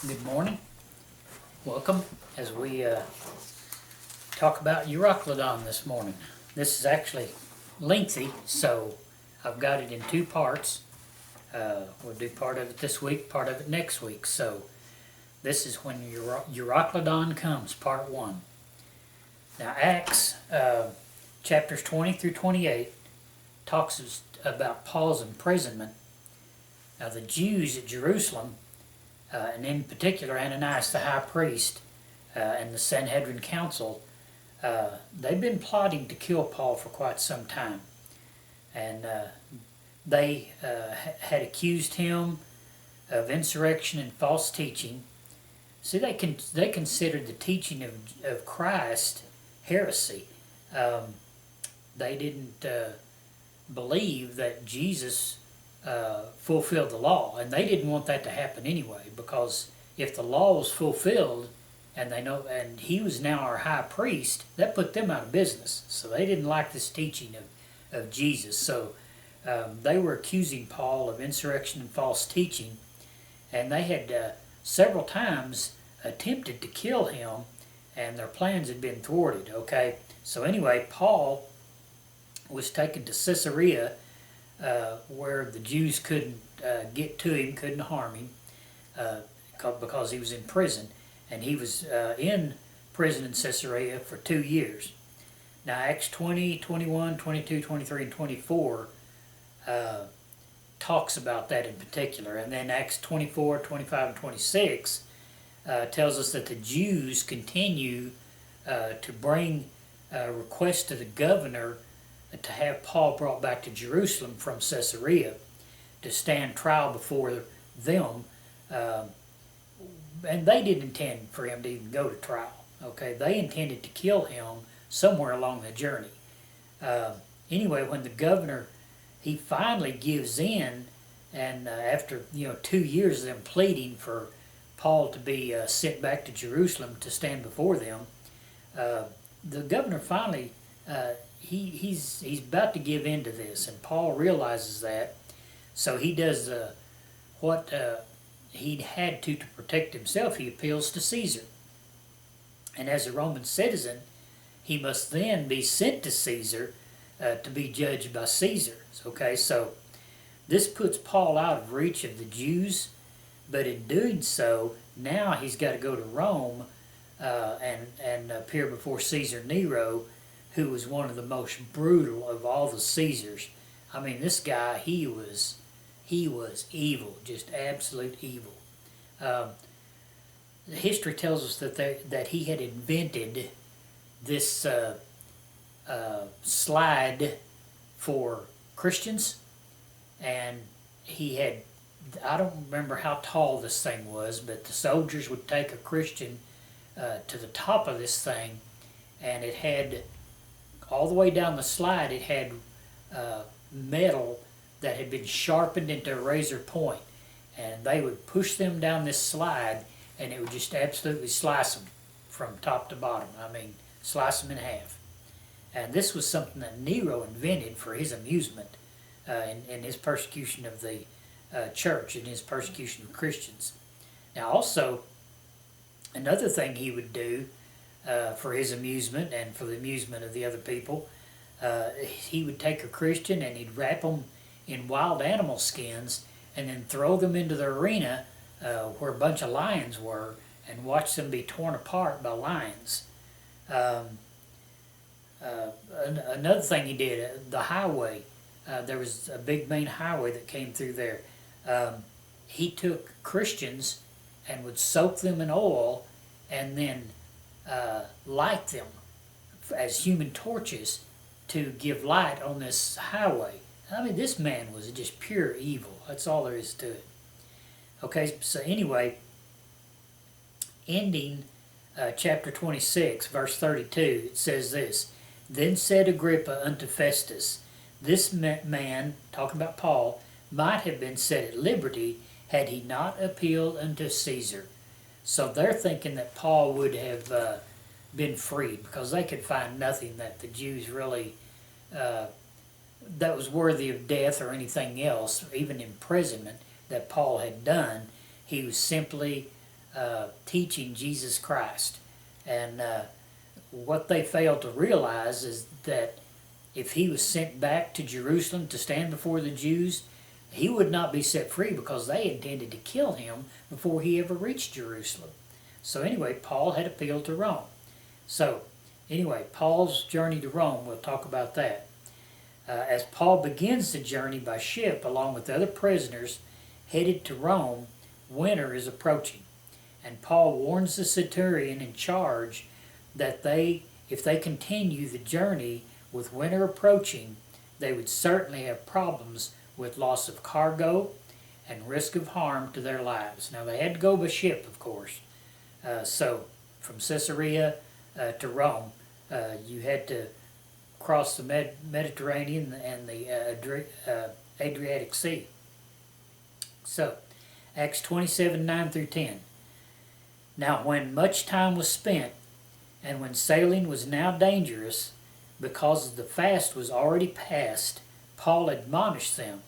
Good morning. Welcome as we talk about Euroclydon this morning. This is actually lengthy, so I've got it in two parts. We'll do part of it this week, part of it next week. So this is when Euroclydon comes, part one. Now Acts chapters 20 through 28 talks about Paul's imprisonment. Now the Jews at Jerusalem, and in particular Ananias the high priest and the Sanhedrin council, they've been plotting to kill Paul for quite some time. And they had accused him of insurrection and false teaching. See, they considered the teaching of Christ heresy. They didn't believe that Jesus fulfilled the law, and they didn't want that to happen anyway, because if the law was fulfilled and he was now our high priest, that put them out of business. So they didn't like this teaching of Jesus. So they were accusing Paul of insurrection and false teaching, and they had several times attempted to kill him, and their plans had been thwarted. Okay, so anyway, Paul was taken to Caesarea, where the Jews couldn't get to him, couldn't harm him, because he was in prison. And he was in prison in Caesarea for 2 years. Now Acts 20, 21, 22, 23, and 24 talks about that in particular. And then Acts 24, 25, and 26 tells us that the Jews continue to bring requests to the governor to have Paul brought back to Jerusalem from Caesarea to stand trial before them. And they didn't intend for him to even go to trial. Okay, they intended to kill him somewhere along the journey. Anyway, when the governor, he finally gives in, and after 2 years of them pleading for Paul to be sent back to Jerusalem to stand before them, the governor finally he's about to give in to this, and Paul realizes that, so he does what he'd had to protect himself. He appeals to Caesar, and as a Roman citizen, he must then be sent to Caesar to be judged by Caesar. Okay, so this puts Paul out of reach of the Jews, but in doing so, now he's got to go to Rome and appear before Caesar Nero, who was one of the most brutal of all the Caesars. I mean, this guy, he was evil, just absolute evil. The history tells us that he had invented this slide for Christians, and he had, I don't remember how tall this thing was, but the soldiers would take a Christian to the top of this thing, and it had, all the way down the slide, it had metal that had been sharpened into a razor point, and they would push them down this slide, and it would just absolutely slice them from top to bottom. I mean, slice them in half. And this was something that Nero invented for his amusement in his persecution of the church and his persecution of Christians. Now also, another thing he would do for his amusement and for the amusement of the other people, he would take a Christian and he'd wrap them in wild animal skins and then throw them into the arena where a bunch of lions were, and watch them be torn apart by lions. Another thing he did, the highway, there was a big main highway that came through there. He took Christians and would soak them in oil and then light them as human torches to give light on this highway. I mean, this man was just pure evil. That's all there is to it. Okay, so anyway, ending chapter 26, verse 32, it says this: Then said Agrippa unto Festus, This man, talking about Paul, might have been set at liberty had he not appealed unto Caesar. So they're thinking that Paul would have been freed, because they could find nothing that the Jews really that was worthy of death or anything else, or even imprisonment, that Paul had done. He was simply teaching Jesus Christ. And what they failed to realize is that if he was sent back to Jerusalem to stand before the Jews, he would not be set free because they intended to kill him before he ever reached Jerusalem. So anyway, Paul had appealed to Rome. So anyway, Paul's journey to Rome, we'll talk about that. As Paul begins the journey by ship along with other prisoners headed to Rome, winter is approaching. And Paul warns the centurion in charge that if they continue the journey with winter approaching, they would certainly have problems with loss of cargo and risk of harm to their lives. Now they had to go by ship, of course. So from Caesarea to Rome, you had to cross the Mediterranean and the Adriatic Sea. So, Acts 27, 9 through 10. Now when much time was spent, and when sailing was now dangerous, because the fast was already past, Paul admonished them,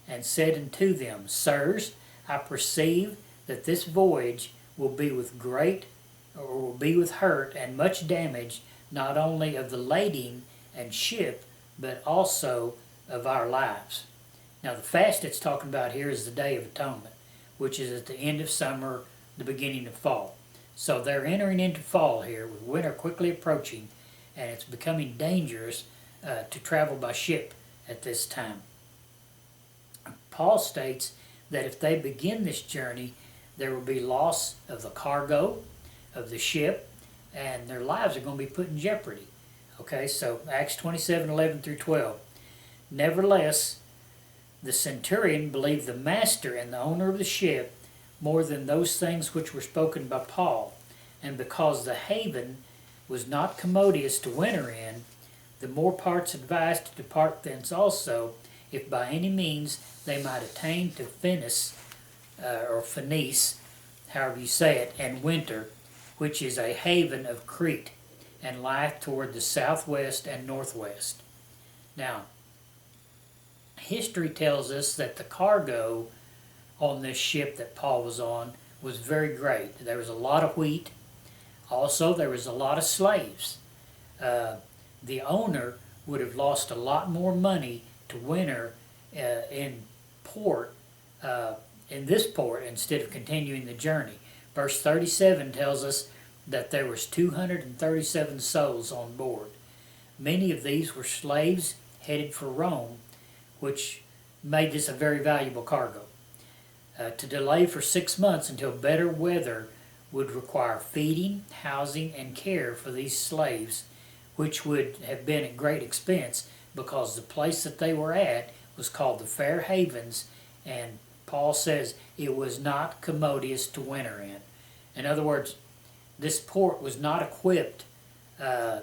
and said unto them, Sirs, I perceive that this voyage will be with hurt and much damage, not only of the lading and ship, but also of our lives. Now the fast it's talking about here is the Day of Atonement, which is at the end of summer, the beginning of fall. So they're entering into fall here, with winter quickly approaching, and it's becoming dangerous to travel by ship at this time. Paul states that if they begin this journey, there will be loss of the cargo, of the ship, and their lives are going to be put in jeopardy. Okay, so Acts 27, 11 through 12. Nevertheless, the centurion believed the master and the owner of the ship more than those things which were spoken by Paul. And because the haven was not commodious to winter in, the more parts advised to depart thence also, if by any means they might attain to Phenice, or Phenice, however you say it, and winter, which is a haven of Crete, and lieth toward the southwest and northwest. Now, history tells us that the cargo on this ship that Paul was on was very great. There was a lot of wheat. Also, there was a lot of slaves. The owner would have lost a lot more money to winter in this port instead of continuing the journey. Verse 37 tells us that there was 237 souls on board. Many of these were slaves headed for Rome, which made this a very valuable cargo. To delay for 6 months until better weather would require feeding, housing, and care for these slaves, which would have been at great expense because the place that they were at was called the Fair Havens, and Paul says it was not commodious to winter in. In other words, this port was not equipped to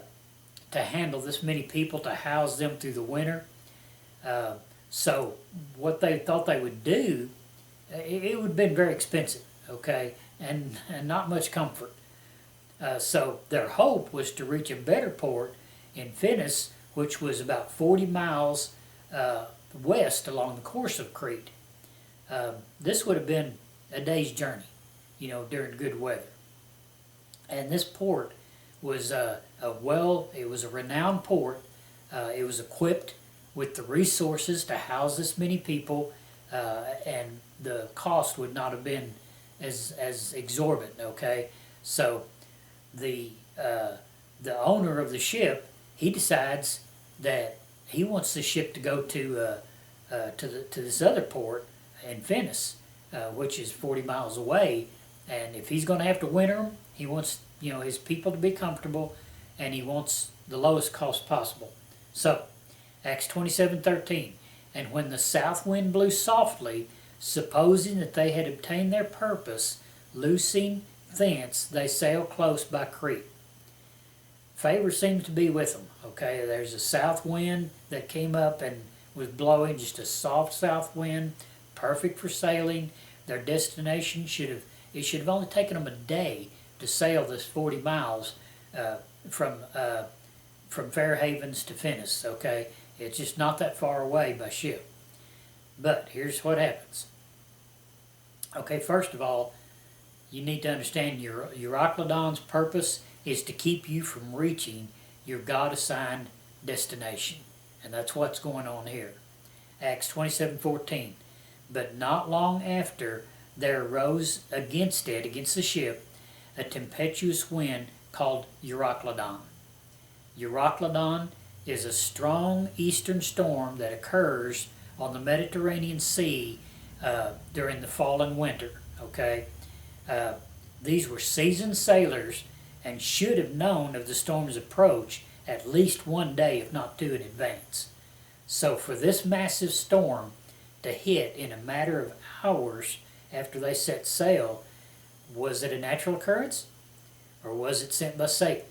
handle this many people, to house them through the winter. So what they thought they would do, it would have been very expensive, okay, and not much comfort. So their hope was to reach a better port in Phenice, which was about 40 miles west along the course of Crete. This would have been a day's journey, during good weather. And this port was it was a renowned port. It was equipped with the resources to house this many people, and the cost would not have been as exorbitant. Okay, so the owner of the ship, he decides that he wants the ship to go to this other port in Phenice, which is 40 miles away, and if he's going to have to winter them, he wants his people to be comfortable, and he wants the lowest cost possible. So Acts 27:13, and when the south wind blew softly, supposing that they had obtained their purpose, loosing thence they sailed close by Crete. Favor seems to be with them. Okay, there's a south wind that came up and was blowing, just a soft south wind, perfect for sailing. Their destination should have only taken them a day to sail this 40 miles from Fair Havens to Phenice. Okay, it's just not that far away by ship. But here's what happens. Okay, first of all, you need to understand your Euroclydon's purpose is to keep you from reaching your God-assigned destination. And that's what's going on here. Acts 27:14. But not long after there arose against it, against the ship, a tempestuous wind called Euroclydon. Euroclydon is a strong eastern storm that occurs on the Mediterranean Sea during the fall and winter. Okay, these were seasoned sailors and should have known of the storm's approach at least one day, if not two, in advance. So for this massive storm to hit in a matter of hours after they set sail, was it a natural occurrence, or was it sent by Satan?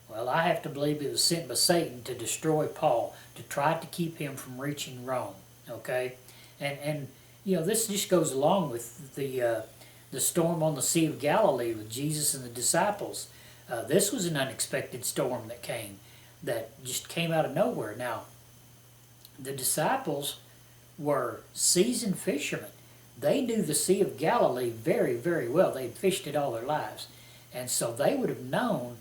Well, I have to believe it was sent by Satan to destroy Paul, to try to keep him from reaching Rome. Okay, and you know, this just goes along with the storm on the Sea of Galilee with Jesus and the disciples. This was an unexpected storm that just came out of nowhere. Now, the disciples were seasoned fishermen. They knew the Sea of Galilee very, very well. They'd fished it all their lives. And so they would have known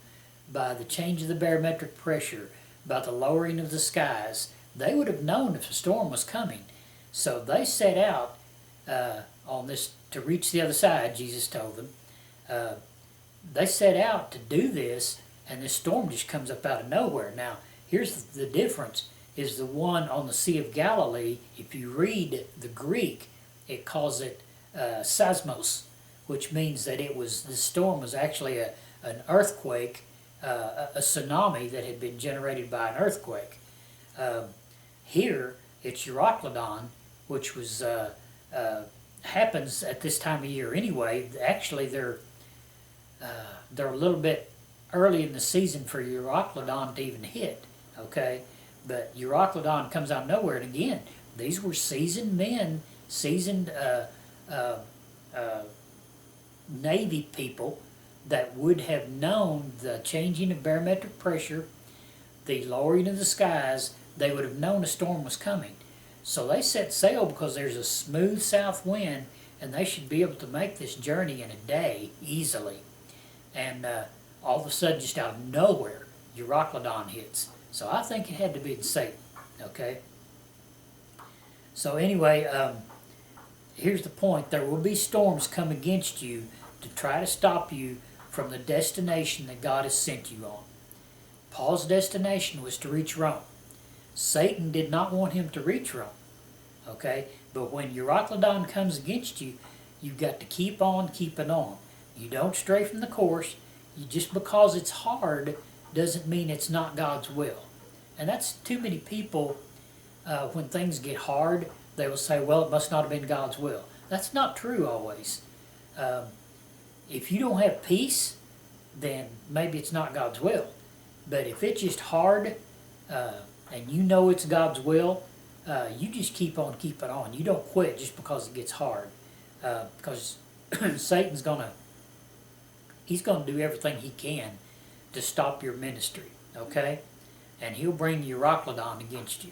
by the change of the barometric pressure, by the lowering of the skies, they would have known if a storm was coming. So they set out on this to reach the other side, Jesus told them. They set out to do this, and this storm just comes up out of nowhere. Now, here's the difference, is the one on the Sea of Galilee, if you read the Greek, it calls it seismos, which means that the storm was actually an earthquake, a tsunami that had been generated by an earthquake. Here, it's Euroclydon, which was happens at this time of year anyway. Actually, they're a little bit early in the season for Euroclydon to even hit. Okay, but Euroclydon comes out of nowhere, and again, these were seasoned men, seasoned Navy people that would have known the changing of barometric pressure, the lowering of the skies. They would have known a storm was coming. So they set sail because there's a smooth south wind, and they should be able to make this journey in a day easily. And all of a sudden, just out of nowhere, Euroclydon hits. So I think it had to be Satan. Okay. So anyway, here's the point. There will be storms come against you to try to stop you from the destination that God has sent you on. Paul's destination was to reach Rome. Satan did not want him to reach Rome. Okay? But when Euroclydon comes against you, you've got to keep on keeping on. You don't stray from the course. Just because it's hard doesn't mean it's not God's will. And that's too many people, when things get hard, they will say, well, it must not have been God's will. That's not true always. If you don't have peace, then maybe it's not God's will. But if it's just hard, and you know it's God's will, you just keep on keeping on. You don't quit just because it gets hard. Because Satan's he's gonna do everything he can to stop your ministry, okay? And he'll bring Euroclydon against you.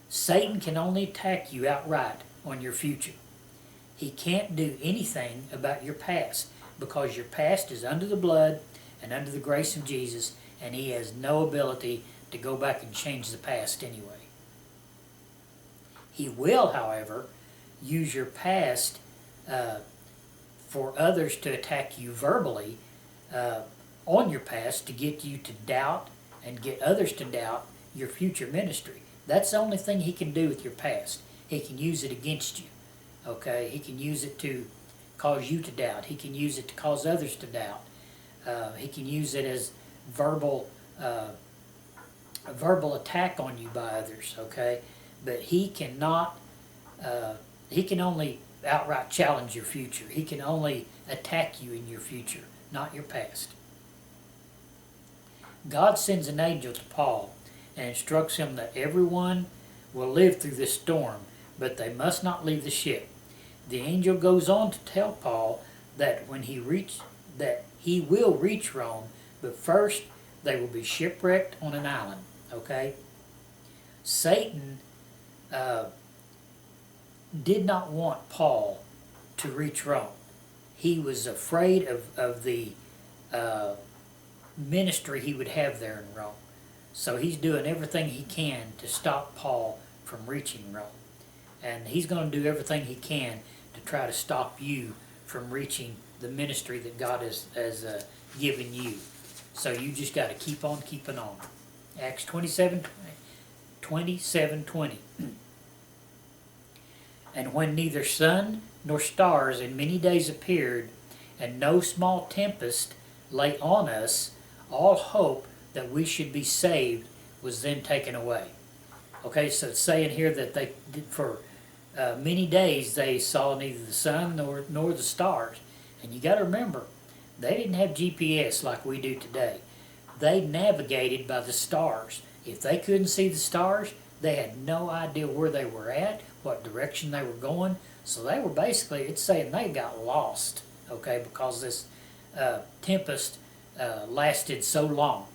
Satan can only attack you outright on your future. He can't do anything about your past because your past is under the blood and under the grace of Jesus, and he has no ability to go back and change the past anyway. He will, however, use your past for others to attack you verbally on your past to get you to doubt and get others to doubt your future ministry. That's the only thing he can do with your past. He can use it against you. Okay? He can use it to cause you to doubt. He can use it to cause others to doubt. He can use it as a verbal attack on you by others. Okay? But he cannot. He can only outright challenge your future. He can only attack you in your future, not your past. God sends an angel to Paul and instructs him that everyone will live through this storm, but they must not leave the ship. The angel goes on to tell Paul that he will reach Rome, but first they will be shipwrecked on an island. Okay? Satan did not want Paul to reach Rome. He was afraid of the ministry he would have there in Rome. So he's doing everything he can to stop Paul from reaching Rome. And he's going to do everything he can to try to stop you from reaching the ministry that God has given you. So you just got to keep on keeping on. Acts 27:20. And when neither sun nor stars in many days appeared, and no small tempest lay on us, all hope that we should be saved was then taken away. Okay, so it's saying here that they did for many days they saw neither the sun nor the stars. And you got to remember, they didn't have GPS like we do today. They navigated by the stars. If they couldn't see the stars, they had no idea where they were at, what direction they were going. So they were basically, it's saying they got lost, okay, because this tempest lasted so long.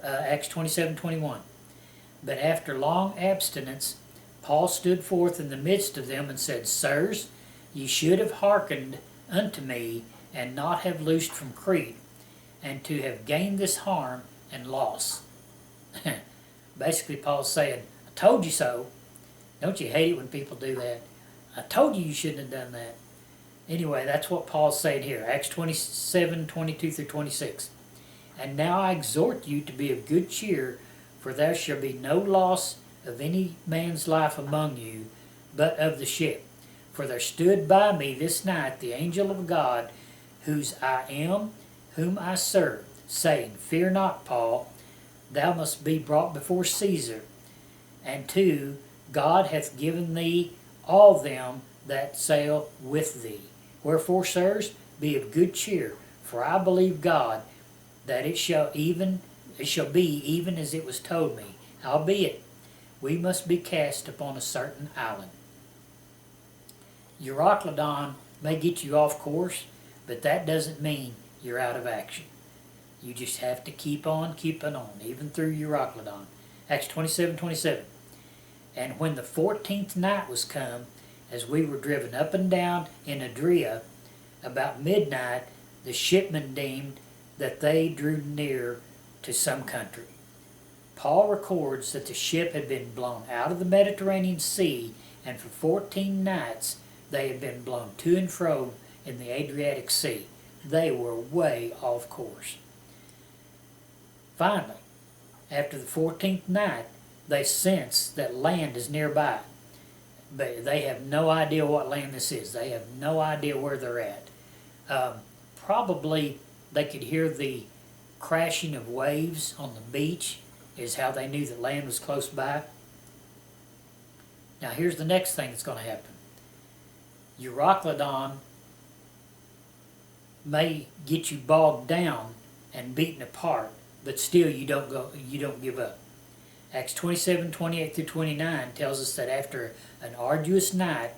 Acts 27:21. But after long abstinence, Paul stood forth in the midst of them and said, Sirs, ye should have hearkened unto me, and not have loosed from Crete, and to have gained this harm and loss. Basically, Paul's saying, I told you so. Don't you hate it when people do that? I told you shouldn't have done that. Anyway, that's what Paul's saying here. Acts 27:22-26. And now I exhort you to be of good cheer, for there shall be no loss of any man's life among you, but of the ship. For there stood by me this night the angel of God, whose I am, whom I serve, saying, Fear not, Paul, thou must be brought before Caesar. And two, God hath given thee all them that sail with thee. Wherefore, sirs, be of good cheer, for I believe God, that it shall be even as it was told me. Howbeit, we must be cast upon a certain island. Euroclydon may get you off course, but that doesn't mean you're out of action. You just have to keep on keeping on, even through Euroclydon. Acts 27:27. And when the 14th night was come, as we were driven up and down in Adria, about midnight the shipmen deemed that they drew near to some country. Paul records that the ship had been blown out of the Mediterranean Sea, and for 14 nights they had been blown to and fro in the Adriatic Sea. They were way off course. Finally, after the 14th night, they sense that land is nearby. But they have no idea what land this is. They have no idea where they're at. Probably they could hear the crashing of waves on the beach is how they knew that land was close by. Now here's the next thing that's going to happen. Euroclydon may get you bogged down and beaten apart, but still you don't give up. Acts 27:28-29 tells us that after an arduous night,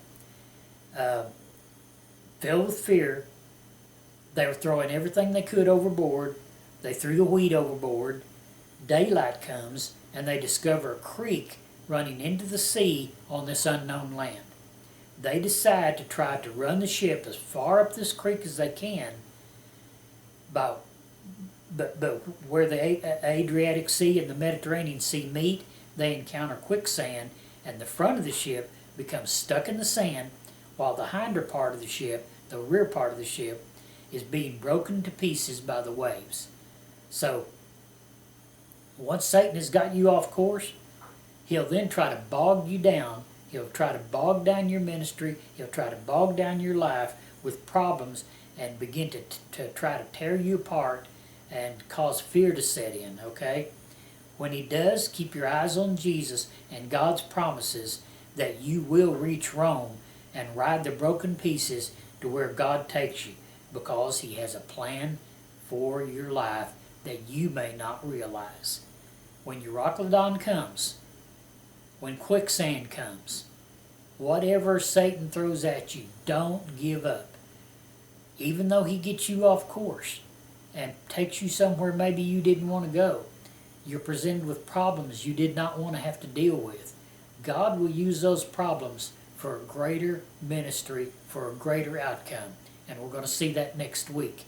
filled with fear, they were throwing everything they could overboard. They threw the wheat overboard. Daylight comes, and they discover a creek running into the sea on this unknown land. They decide to try to run the ship as far up this creek as they can, but where the Adriatic Sea and the Mediterranean Sea meet, they encounter quicksand, and the front of the ship becomes stuck in the sand, while the hinder part of the ship, the rear part of the ship, is being broken to pieces by the waves. So, once Satan has got you off course, he'll then try to bog you down. He'll try to bog down your ministry. He'll try to bog down your life with problems and begin to try to tear you apart and cause fear to set in, okay? When he does, keep your eyes on Jesus and God's promises that you will reach Rome and ride the broken pieces to where God takes you, because he has a plan for your life that you may not realize. When Euroclydon comes, when quicksand comes, whatever Satan throws at you, don't give up. Even though he gets you off course and takes you somewhere maybe you didn't want to go, you're presented with problems you did not want to have to deal with. God will use those problems for a greater ministry, for a greater outcome. And we're going to see that next week.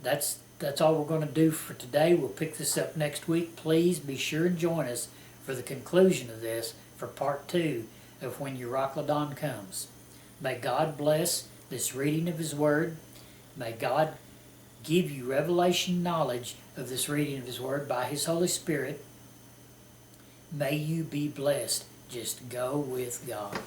That's all we're going to do for today. We'll pick this up next week. Please be sure and join us for the conclusion of this, for part 2 of When Euroclydon Comes. May God bless this reading of His Word. May God give you revelation knowledge of this reading of His Word by His Holy Spirit. May you be blessed. Just go with God.